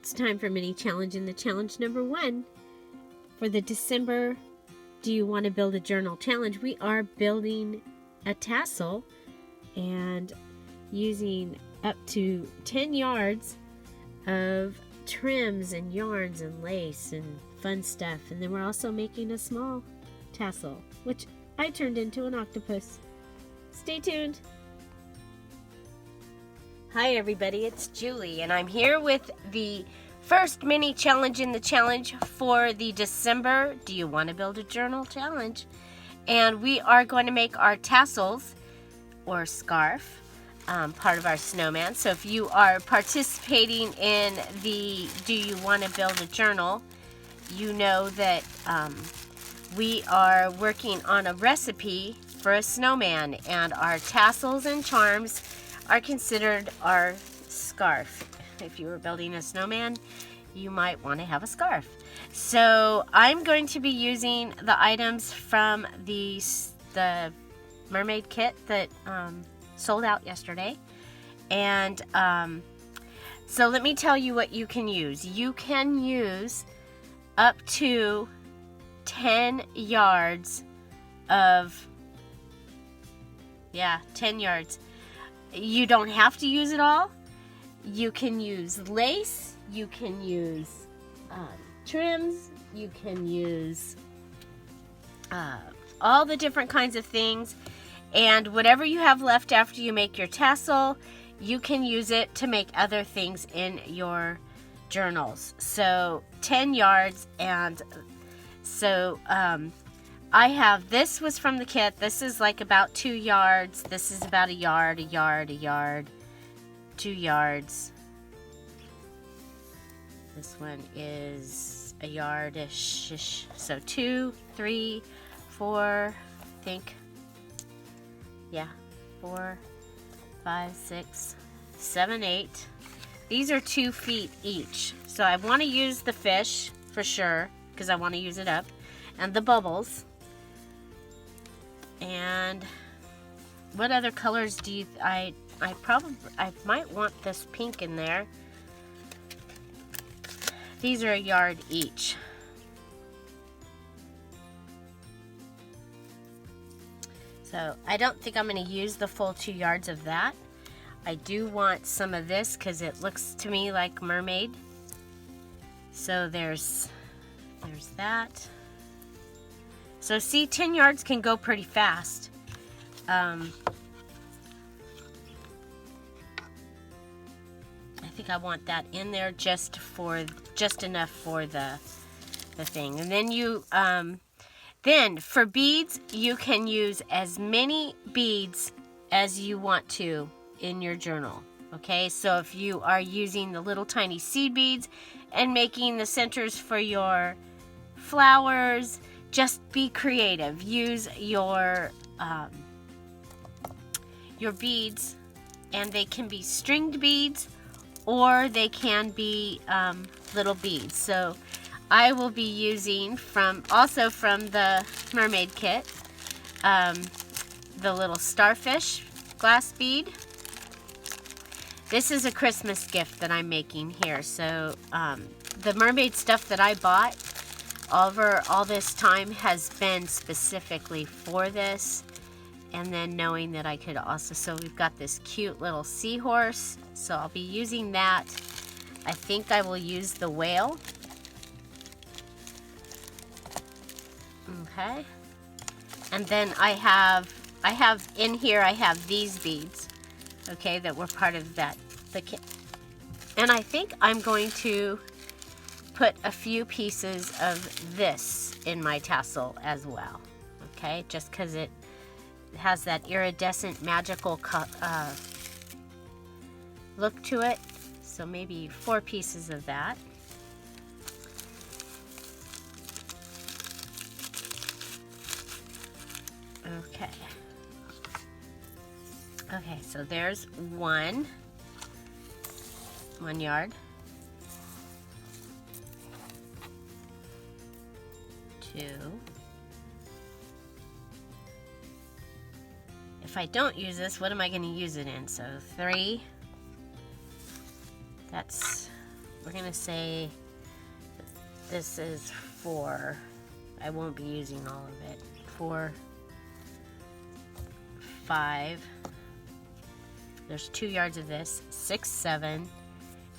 It's time for mini challenge, and the challenge number 1 for the December Do You Want to Build a Journal challenge. We are building a tassel and using up to 10 yards of trims and yarns and lace and fun stuff. And then we're also making a small tassel, which I turned into an octopus. Stay tuned. Hi everybody, it's Julie, and I'm here with the first mini challenge in the challenge for the December Do You Want to Build a Journal challenge. And we are going to make our tassels or scarf part of our snowman. So if you are participating in the Do You Want to Build a Journal, you know that we are working on a recipe for a snowman, and our tassels and charms are considered our scarf. If you were building a snowman, you might want to have a scarf. So I'm going to be using the items from the mermaid kit that sold out yesterday. And so let me tell you what you can use. You can use up to 10 yards of, 10 yards. You don't have to use it all. You can use lace, you can use trims, you can use all the different kinds of things, and whatever you have left after you make your tassel, you can use it to make other things in your journals. So 10 yards, and so I have, this was from the kit. This is like about 2 yards. This is about a yard, 2 yards. This one is a yardish. So 2, 3, 4, I think. 4, 5, 6, 7, 8. These are 2 feet each. So I want to use the fish for sure, because I want to use it up, and the bubbles. And what other colors do you, I might want this pink in there. These are a yard each. So I don't think I'm going to use the full 2 yards of that. I do want some of this because it looks to me like mermaid. So there's that. So see, 10 yards can go pretty fast. I think I want that in there just enough for the thing. And then you then for beads, you can use as many beads as you want to in your journal. Okay, so if you are using the little tiny seed beads and making the centers for your flowers, just be creative. Use your beads, and they can be stringed beads or they can be little beads. So I will be using also from the mermaid kit, the little starfish glass bead. This is a Christmas gift that I'm making here. So the mermaid stuff that I bought over all this time has been specifically for this, and then knowing that I could also, so we've got this cute little seahorse, so I'll be using that. I think I will use the whale. Okay, and then I have in here, I have these beads, okay, that were part of the kit, and I think I'm going to put a few pieces of this in my tassel as well, okay, just because it has that iridescent magical look to it. So maybe 4 pieces of that. Okay, so there's 1 yard, 2. If I don't use this, what am I going to use it in? So 3. That's we're gonna say this is 4. I won't be using all of it. 4, 5. There's 2 yards of this. 6, 7,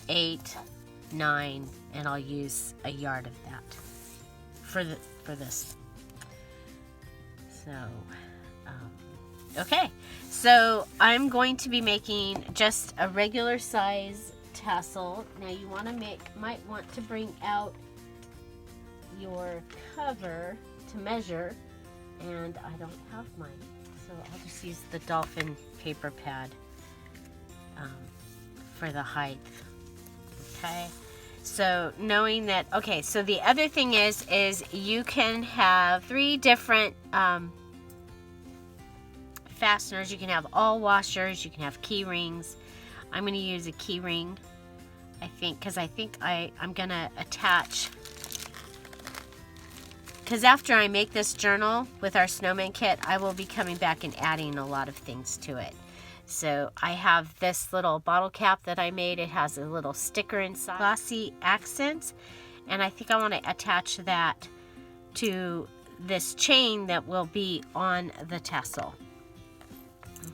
8, 9, and I'll use a yard of that for this. So, okay. So I'm going to be making just a regular size tassel. Now you might want to bring out your cover to measure, and I don't have mine, so I'll just use the dolphin paper pad for the height. Okay, so knowing that, okay, so the other thing is you can have 3 different fasteners. You can have all washers, you can have key rings. I'm going to use a key ring, I think, because I'm going to attach, because after I make this journal with our snowman kit, I will be coming back and adding a lot of things to it. So I have this little bottle cap that I made. It has a little sticker inside, glossy accents, and I think I want to attach that to this chain that will be on the tassel.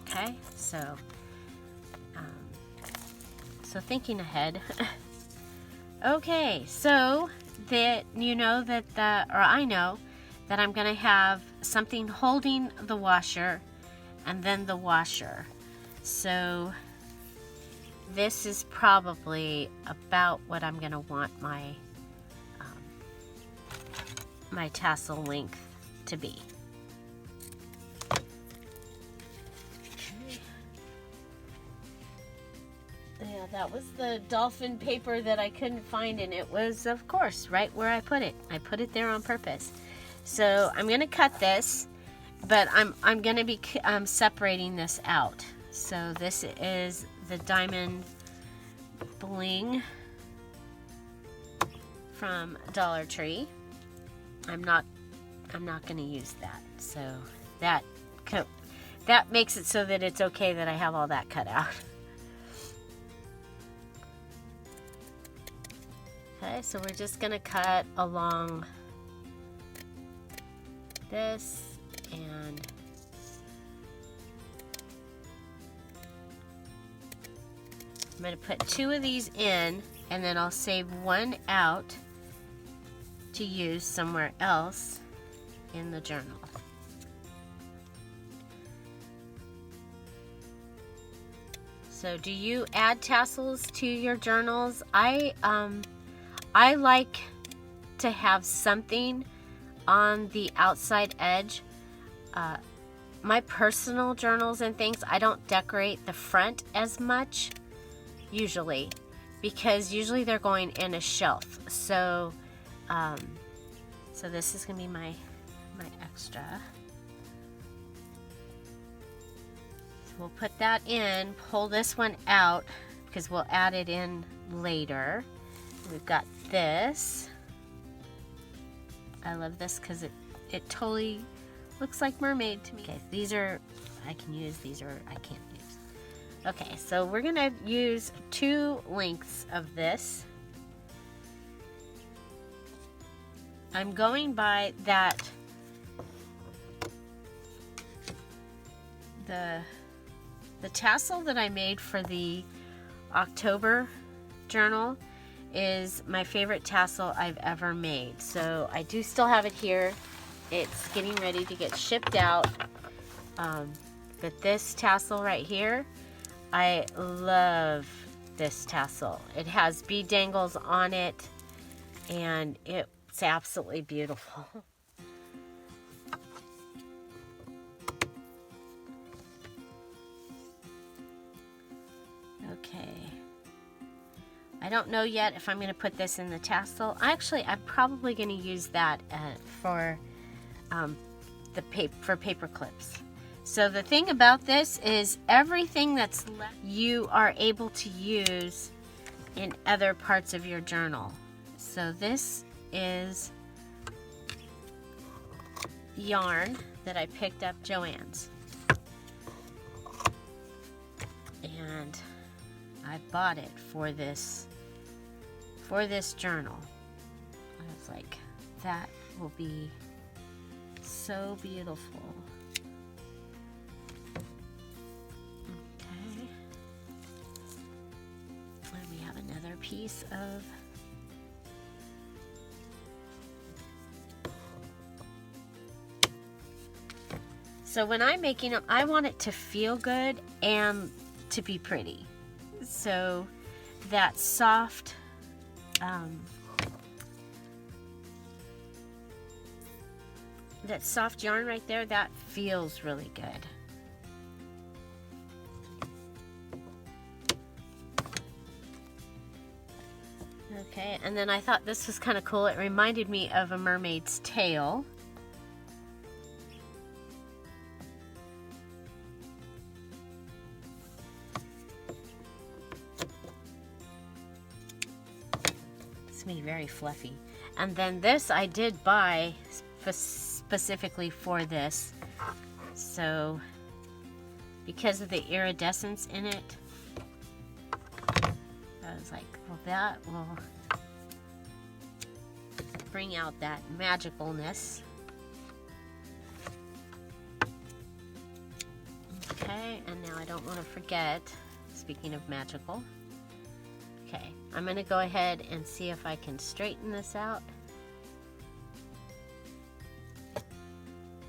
Okay, so thinking ahead. Okay, so that I know that I'm gonna have something holding the washer and then the washer. So this is probably about what I'm gonna want my my tassel length to be. Yeah, that was the dolphin paper that I couldn't find, and it was, of course, right where I put it. I put it there on purpose. So I'm gonna cut this, but I'm gonna be separating this out. So this is the diamond bling from Dollar Tree. I'm not gonna use that. So that makes it so that it's okay that I have all that cut out. Okay, so we're just gonna cut along this, and I'm gonna put 2 of these in, and then I'll save 1 out to use somewhere else in the journal. So do you add tassels to your journals? I like to have something on the outside edge. My personal journals and things, I don't decorate the front as much, usually, because usually they're going in a shelf. So, so this is gonna be my extra. So we'll put that in, pull this one out, because we'll add it in later. We've got this. I love this because it totally looks like mermaid to me. Okay, these are, I can use, these are, I can't use. Okay, so we're gonna use 2 lengths of this. I'm going by that, the tassel that I made for the October journal is my favorite tassel I've ever made. So I do still have it here. It's getting ready to get shipped out. But this tassel right here, I love this tassel. It has bead dangles on it, and it's absolutely beautiful. Okay. I don't know yet if I'm going to put this in the tassel. Actually, I'm probably going to use that for paper clips. So the thing about this is everything that's left you are able to use in other parts of your journal. So this is yarn that I picked up Joann's, and I bought it for for this journal. I was like, that will be so beautiful. Okay. And we have another piece of so when I'm making them, I want it to feel good and to be pretty. So that soft yarn right there, that feels really good. Okay, and then I thought this was kind of cool. It reminded me of a mermaid's tail. It's gonna be very fluffy. And then this I did buy specifically for this. So because of the iridescence in it, I was like, well, that will bring out that magicalness. Okay, and now I don't want to forget, speaking of magical, okay, I'm going to go ahead and see if I can straighten this out.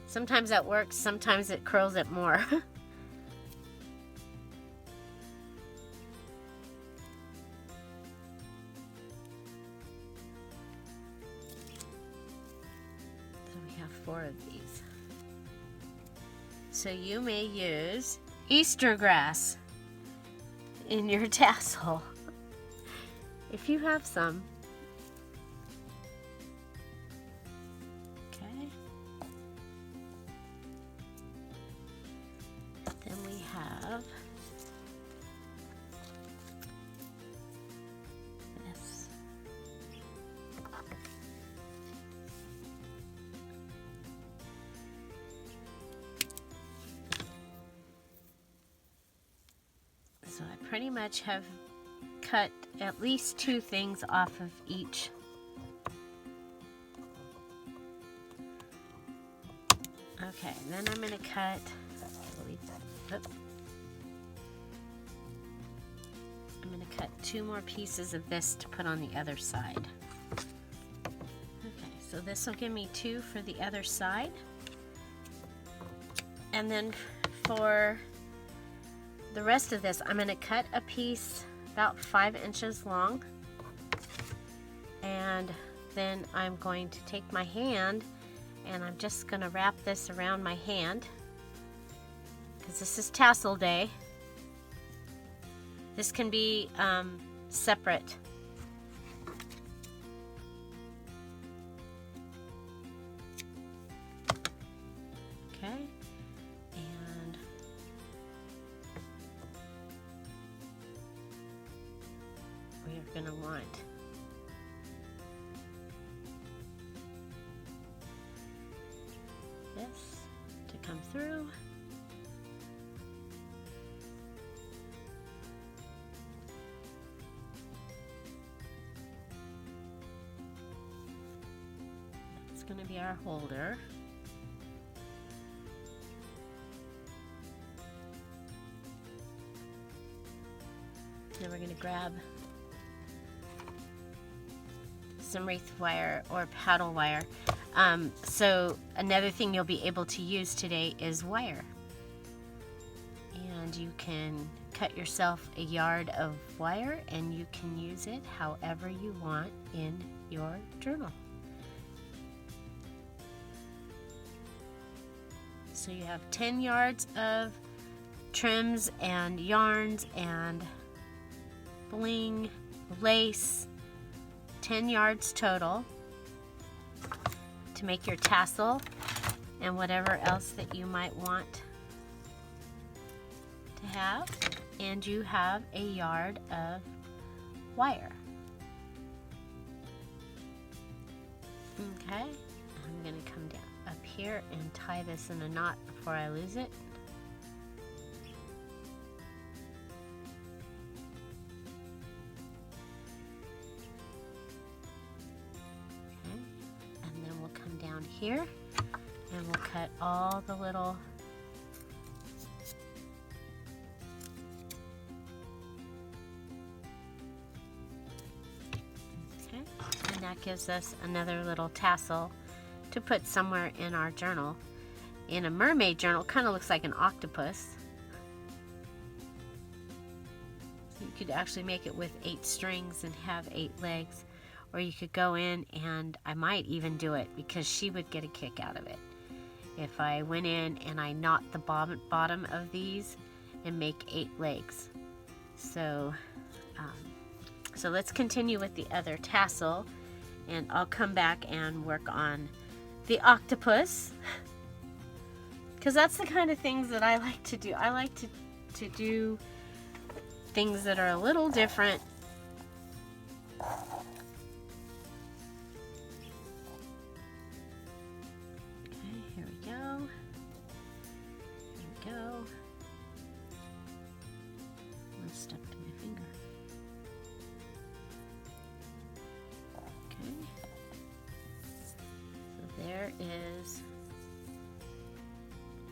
Sometimes that works, sometimes it curls it more. Four of these. So you may use Easter grass in your tassel if you have some. Okay. Then we have this. So I pretty much have cut at least 2 things off of each. Okay, then I'm going to cut, I'm going to cut 2 more pieces of this to put on the other side. Okay, so this will give me 2 for the other side. And then for the rest of this, I'm going to cut a piece about 5 inches long, and then I'm going to take my hand and I'm just going to wrap this around my hand because this is tassel day. This can be separate. Okay. We're going to want this to come through. That's going to be our holder. Then we're going to grab some wreath wire or paddle wire. So another thing you'll be able to use today is wire. And you can cut yourself a yard of wire and you can use it however you want in your journal. So you have 10 yards of trims and yarns and bling, lace, 10 yards total to make your tassel and whatever else that you might want to have. And you have a yard of wire. Okay, I'm going to come down up here and tie this in a knot before I lose it. here, and we'll cut all the little and that gives us another little tassel to put somewhere in our journal. In a mermaid journal, kind of looks like an octopus. So you could actually make it with 8 strings and have 8 legs, or you could go in, and I might even do it because she would get a kick out of it. If I went in and I knot the bottom of these and make 8 legs. So let's continue with the other tassel, and I'll come back and work on the octopus, because that's the kind of things that I like to do. I like to do things that are a little different. Okay, here we go. Here we go. One stuck to my finger. Okay. So there is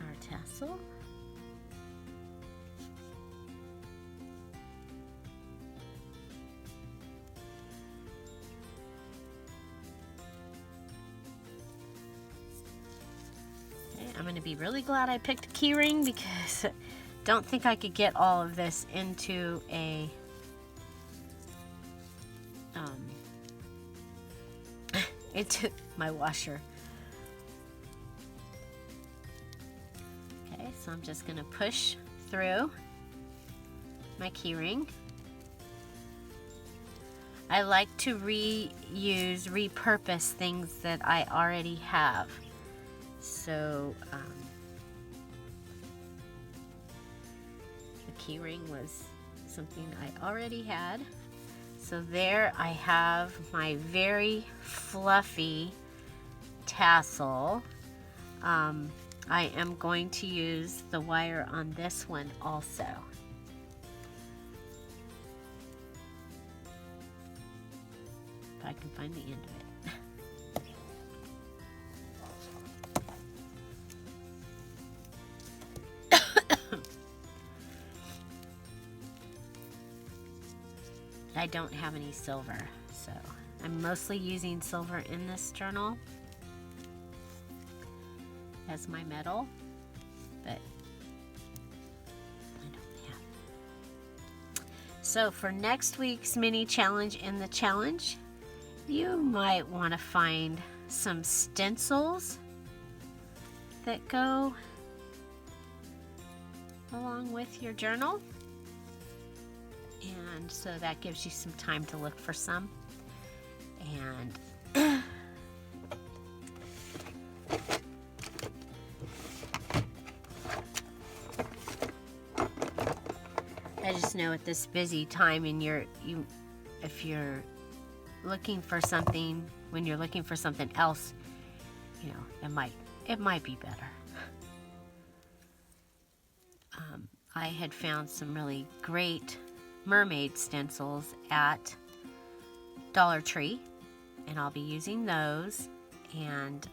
our tassel. I'm going to be really glad I picked a key ring, because I don't think I could get all of this into a into my washer. Okay, so I'm just going to push through my key ring. I like to repurpose things that I already have. So the key ring was something I already had. So there I have my very fluffy tassel. I am going to use the wire on this one also. If I can find the end of it. I don't have any silver, so I'm mostly using silver in this journal as my metal, but I don't have. So for next week's mini challenge in the challenge, you might want to find some stencils that go along with your journal. And so that gives you some time to look for some. And I just know at this busy time if you're looking for something, when you're looking for something else, you know, it might be better. I had found some really great mermaid stencils at Dollar Tree, and I'll be using those, and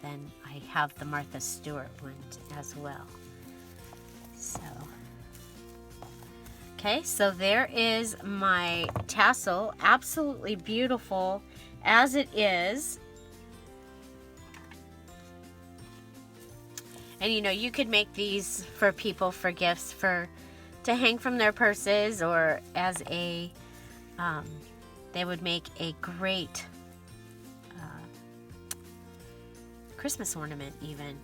then I have the Martha Stewart ones as well. So okay, so there is my tassel, absolutely beautiful as it is. And you know, you could make these for people for gifts, to hang from their purses, or as a, they would make a great Christmas ornament even.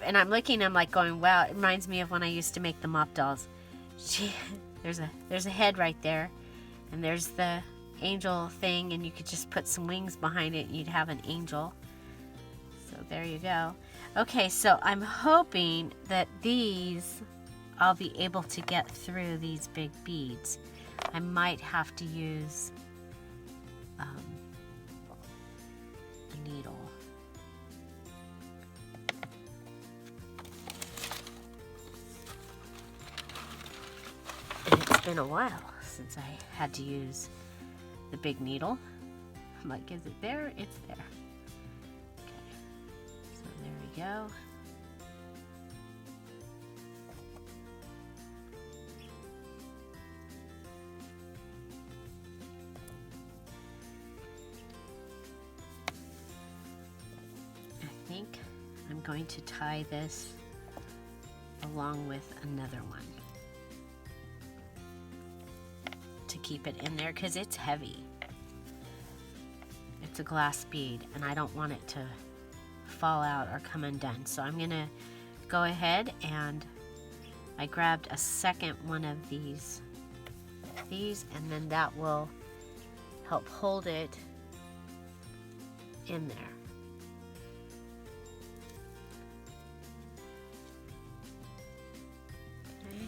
And I'm like going, wow, it reminds me of when I used to make the mop dolls. There's a head right there, and there's the angel thing, and you could just put some wings behind it and you'd have an angel. So there you go. Okay, so I'm hoping that I'll be able to get through these big beads. I might have to use a needle. And it's been a while since I had to use the big needle. I'm like, is it there? It's there. go. I think I'm going to tie this along with another one to keep it in there because it's heavy. It's a glass bead and I don't want it to fall out or come undone. So I'm gonna go ahead and I grabbed a second one of these and then that will help hold it in there. Okay.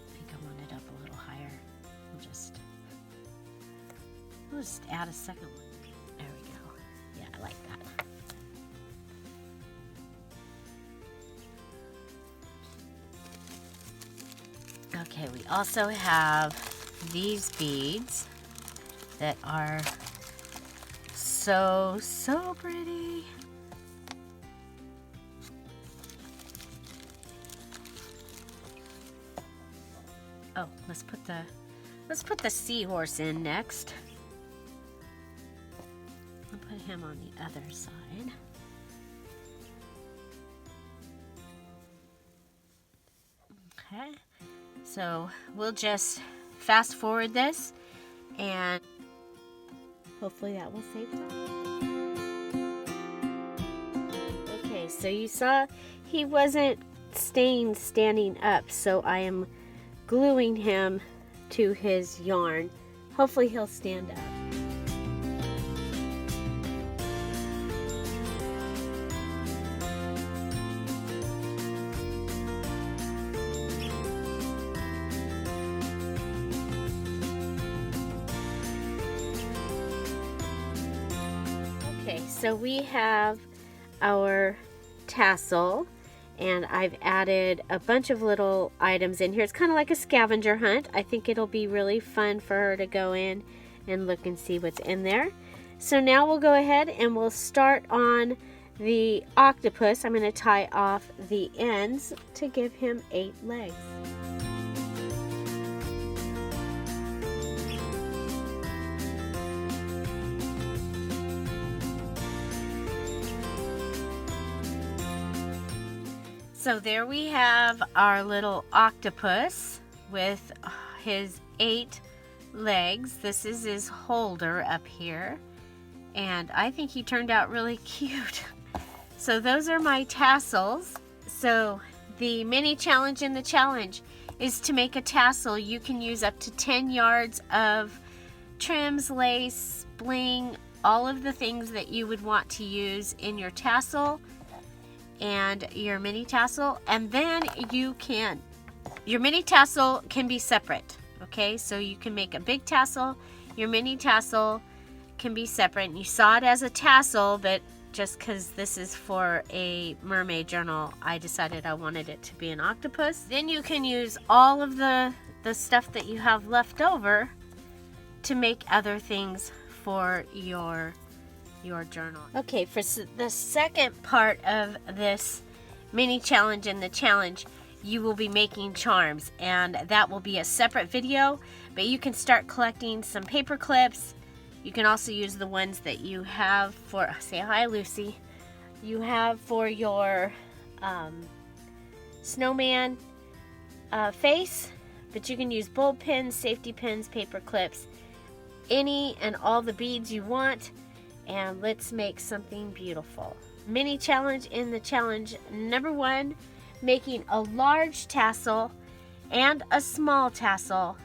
I think I want it up a little higher. We'll just add a second one. There we go. Yeah, I like that. Okay, we also have these beads that are so pretty. Oh, let's put the seahorse in next. I'll put him on the other side. Okay, so we'll just fast forward this and hopefully that will save time. Okay, so you saw he wasn't staying standing up, so I am gluing him to his yarn. Hopefully he'll stand up. Okay, so we have our tassel and I've added a bunch of little items in here. It's kind of like a scavenger hunt. I think it'll be really fun for her to go in and look and see what's in there. So now we'll go ahead and we'll start on the octopus. I'm going to tie off the ends to give him 8 legs. So there we have our little octopus with his 8 legs. This is his holder up here. And I think he turned out really cute. So those are my tassels. So the mini challenge in the challenge is to make a tassel. You can use up to 10 yards of trims, lace, bling, all of the things that you would want to use in your tassel and your mini tassel, and then your mini tassel can be separate. Okay, so you can make a big tassel, your mini tassel can be separate. And you saw it as a tassel, but just because this is for a mermaid journal, I decided I wanted it to be an octopus. Then you can use all of the stuff that you have left over to make other things for your journal. Okay, for the second part of this mini challenge in the challenge, you will be making charms, and that will be a separate video, but you can start collecting some paper clips. You can also use the ones that you have for, say hi Lucy, you have for your snowman face, but you can use bulb pins, safety pins, paper clips, any and all the beads you want. And let's make something beautiful. Mini challenge in the challenge number 1, making a large tassel and a small tassel,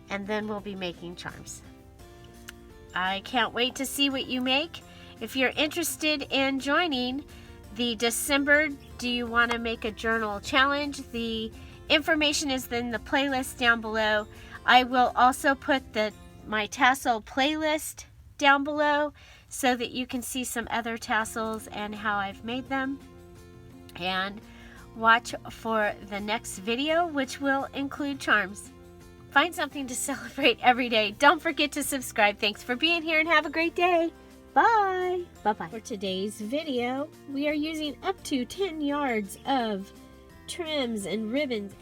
and then we'll be making charms. I can't wait to see what you make. If you're interested in joining the December Do You Want to Make a Journal Challenge, the information is in the playlist down below. I will also put my tassel playlist down below so that you can see some other tassels and how I've made them. And watch for the next video, which will include charms. Find something to celebrate every day. Don't forget to subscribe. Thanks for being here and have a great day. Bye. Bye-bye. For today's video, we are using up to 10 yards of trims and ribbons